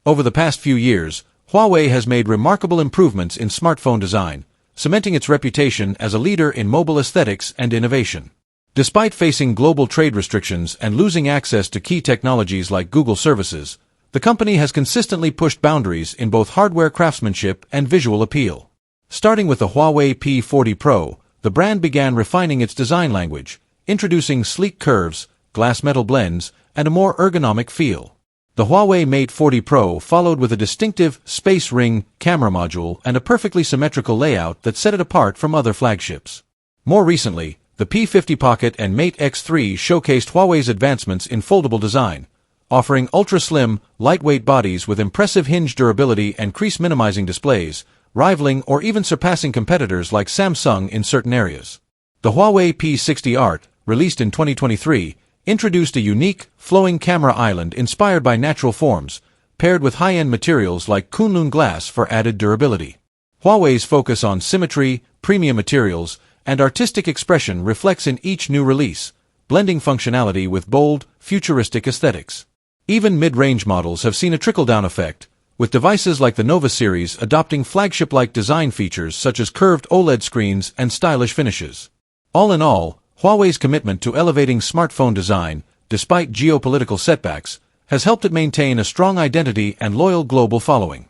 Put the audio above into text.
Over the past few years, Huawei has made remarkable improvements in smartphone design, cementing its reputation as a leader in mobile aesthetics and innovation. Despite facing global trade restrictions and losing access to key technologies like Google services, the company has consistently pushed boundaries in both hardware craftsmanship and visual appeal. Starting with the Huawei P40 Pro, the brand began refining its design language, introducing sleek curves, glass metal blends, and a more ergonomic feel. The Huawei Mate 40 Pro followed with a distinctive Space Ring camera module and a perfectly symmetrical layout that set it apart from other flagships. More recently, the P50 Pocket and Mate X3 showcased Huawei's advancements in foldable design, offering ultra-slim, lightweight bodies with impressive hinge durability and crease-minimizing displays, rivaling or even surpassing competitors like Samsung in certain areas. The Huawei P60 Art, released in 2023, introduced a unique, flowing camera island inspired by natural forms, paired with high-end materials like Kunlun glass for added durability. Huawei's focus on symmetry, premium materials, and artistic expression reflects in each new release, blending functionality with bold, futuristic aesthetics. Even mid-range models have seen a trickle-down effect, with devices like the Nova series adopting flagship-like design features such as curved OLED screens and stylish finishes. All in all, Huawei's commitment to elevating smartphone design, despite geopolitical setbacks, has helped it maintain a strong identity and loyal global following.